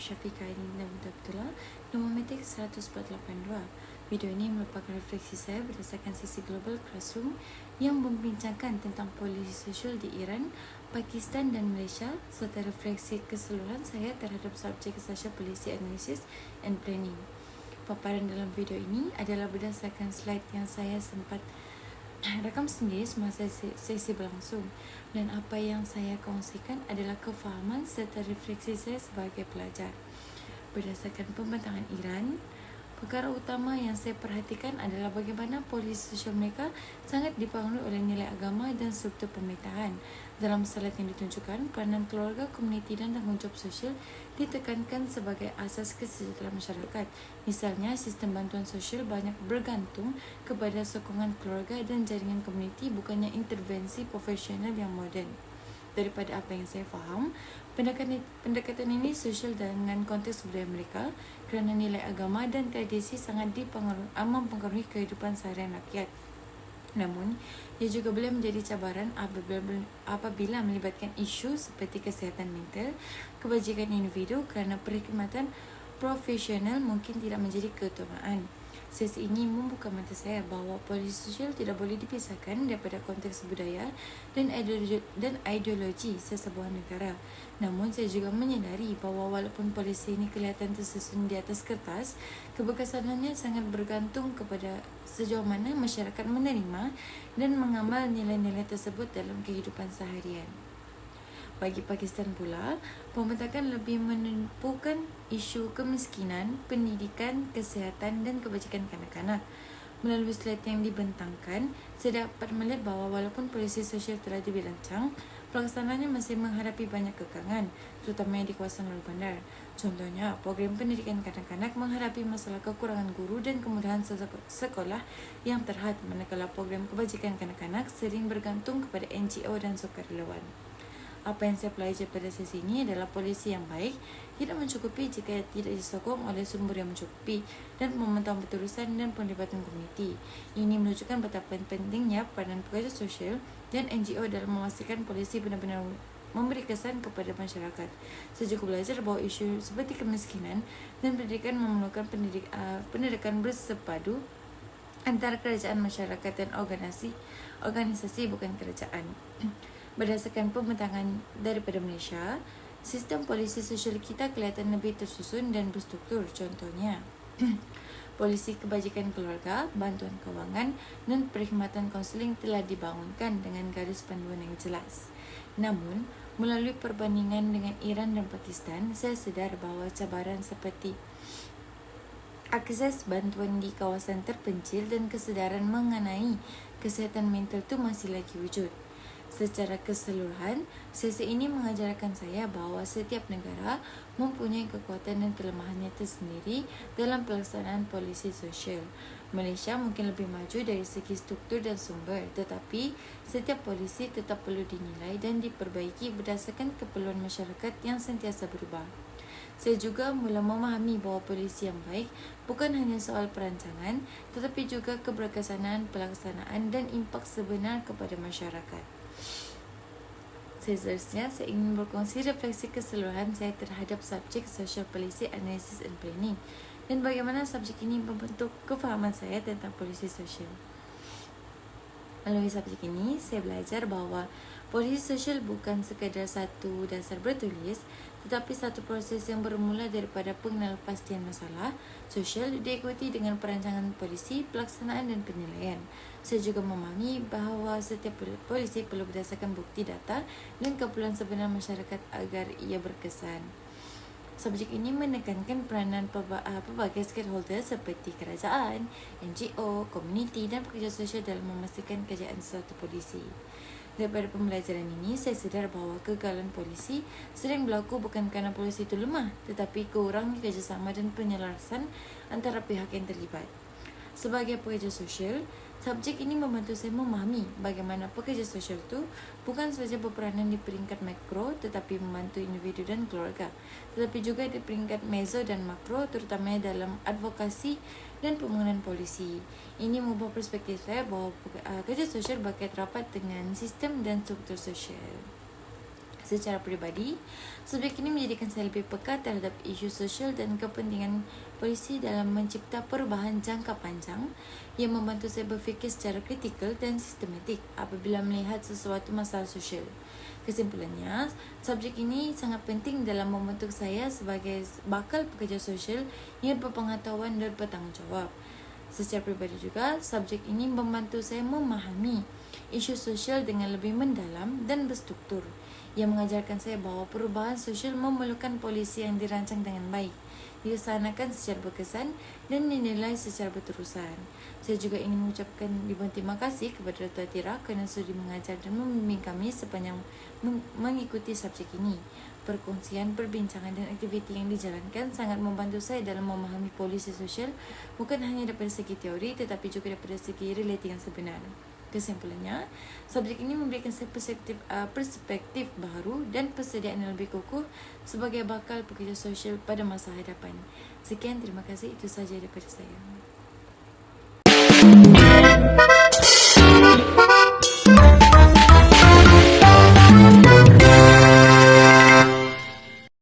Syafika Aidin Abdullah, Nomometik 1482. Video ini merupakan refleksi saya berdasarkan sisi Global Classroom yang membincangkan tentang polisi sosial di Iran, Pakistan dan Malaysia serta refleksi keseluruhan saya terhadap subjek Social Policy Analysis and Planning. Paparan dalam video ini adalah berdasarkan slide yang saya sempat rakam sendiri semasa sesi berlangsung, dan apa yang saya kongsikan adalah kefahaman serta refleksi saya sebagai pelajar. Berdasarkan pembentangan Iran, perkara utama yang saya perhatikan adalah bagaimana polisi sosial mereka sangat dipengaruhi oleh nilai agama dan struktur pemerintahan. Dalam slide yang ditunjukkan, peranan keluarga, komuniti dan tanggungjawab sosial ditekankan sebagai asas kesejahteraan masyarakat. Misalnya, sistem bantuan sosial banyak bergantung kepada sokongan keluarga dan jaringan komuniti, bukannya intervensi profesional yang moden. Daripada apa yang saya faham, pendekatan ini sosial dengan konteks budaya mereka kerana nilai agama dan tradisi sangat mempengaruhi kehidupan seharian rakyat. Namun, ia juga boleh menjadi cabaran apabila melibatkan isu seperti kesihatan mental, kebajikan individu kerana perkhidmatan profesional mungkin tidak menjadi keutamaan. Sesi ini membuka mata saya bahawa polisi sosial tidak boleh dipisahkan daripada konteks budaya dan ideologi sesebuah negara. Namun, saya juga menyedari bahawa walaupun polisi ini kelihatan tersusun di atas kertas, keberkesanannya sangat bergantung kepada sejauh mana masyarakat menerima dan mengamal nilai-nilai tersebut dalam kehidupan seharian. Bagi Pakistan pula, pembentakan lebih menumpukan isu kemiskinan, pendidikan, kesihatan dan kebajikan kanak-kanak. Melalui slide yang dibentangkan, saya dapat melihat bahawa walaupun polisi sosial telah dirancang, pelaksanaannya masih menghadapi banyak kekangan, terutamanya di kawasan luar bandar. Contohnya, program pendidikan kanak-kanak menghadapi masalah kekurangan guru dan kemudahan sekolah yang terhad, manakala program kebajikan kanak-kanak sering bergantung kepada NGO dan sukarelawan. Apa yang saya pelajari pada sesi ini adalah polisi yang baik tidak mencukupi jika tidak disokong oleh sumber yang mencukupi dan pemantauan berterusan dan penglibatan komuniti. Ini menunjukkan betapa pentingnya peranan pekerja sosial dan NGO dalam memastikan polisi benar-benar memberi kesan kepada masyarakat. Saya juga belajar bahawa isu seperti kemiskinan dan pendidikan memerlukan pendidikan bersepadu antara kerajaan, masyarakat dan organisasi bukan kerajaan. Berdasarkan pembentangan daripada Malaysia, sistem polisi sosial kita kelihatan lebih tersusun dan berstruktur. Contohnya, polisi kebajikan keluarga, bantuan kewangan dan perkhidmatan kaunseling telah dibangunkan dengan garis panduan yang jelas. Namun, melalui perbandingan dengan Iran dan Pakistan, saya sedar bahawa cabaran seperti akses bantuan di kawasan terpencil dan kesedaran mengenai kesihatan mental itu masih lagi wujud. Secara keseluruhan, sesi ini mengajarkan saya bahawa setiap negara mempunyai kekuatan dan kelemahannya tersendiri dalam pelaksanaan polisi sosial. Malaysia mungkin lebih maju dari segi struktur dan sumber, tetapi setiap polisi tetap perlu dinilai dan diperbaiki berdasarkan keperluan masyarakat yang sentiasa berubah. Saya juga mula memahami bahawa polisi yang baik bukan hanya soal perancangan, tetapi juga keberkesanan pelaksanaan dan impak sebenar kepada masyarakat. Seterusnya, saya ingin berkongsi refleksi keseluruhan saya terhadap subjek Social Policy Analysis and Planning dan bagaimana subjek ini membentuk kefahaman saya tentang polisi sosial. Melalui subjek ini, saya belajar bahawa polisi sosial bukan sekadar satu dasar bertulis, tetapi satu proses yang bermula daripada pengenalpastian masalah sosial diikuti dengan perancangan polisi, pelaksanaan dan penilaian. Saya juga memahami bahawa setiap polisi perlu berdasarkan bukti data dan keperluan sebenar masyarakat agar ia berkesan. Subjek ini menekankan peranan pelbagai stakeholder seperti kerajaan, NGO, komuniti dan pekerja sosial dalam memastikan kerjaan suatu polisi. Daripada pembelajaran ini, saya sedar bahawa kegagalan polisi sering berlaku bukan kerana polisi itu lemah, tetapi kurangnya kerjasama dan penyelarasan antara pihak yang terlibat. Sebagai pekerja sosial, subjek ini membantu saya memahami bagaimana pekerja sosial itu bukan sahaja berperanan di peringkat makro tetapi membantu individu dan keluarga, tetapi juga di peringkat meso dan makro, terutamanya dalam advokasi dan pembangunan polisi. Ini mengubah perspektif saya bahawa kerja sosial berkait rapat dengan sistem dan struktur sosial. Secara peribadi, subjek ini menjadikan saya lebih peka terhadap isu sosial dan kepentingan polisi dalam mencipta perubahan jangka panjang yang membantu saya berfikir secara kritikal dan sistematik apabila melihat sesuatu masalah sosial. Kesimpulannya, subjek ini sangat penting dalam membentuk saya sebagai bakal pekerja sosial yang berpengetahuan dan bertanggungjawab. Secara pribadi juga, subjek ini membantu saya memahami isu sosial dengan lebih mendalam dan berstruktur, yang mengajarkan saya bahawa perubahan sosial memerlukan polisi yang dirancang dengan baik, dilaksanakan secara berkesan dan dinilai secara berterusan. Saya juga ingin mengucapkan ribuan terima kasih kepada Dr. Atira kerana sudi mengajar dan membimbing kami sepanjang mengikuti subjek ini. Perkongsian, perbincangan dan aktiviti yang dijalankan sangat membantu saya dalam memahami polisi sosial bukan hanya daripada segi teori tetapi juga daripada segi realiti yang sebenar. Kesimpulannya, subjek ini memberikan saya perspektif baru dan persediaan yang lebih kukuh sebagai bakal pekerja sosial pada masa hadapan. Sekian, terima kasih. Itu sahaja daripada saya.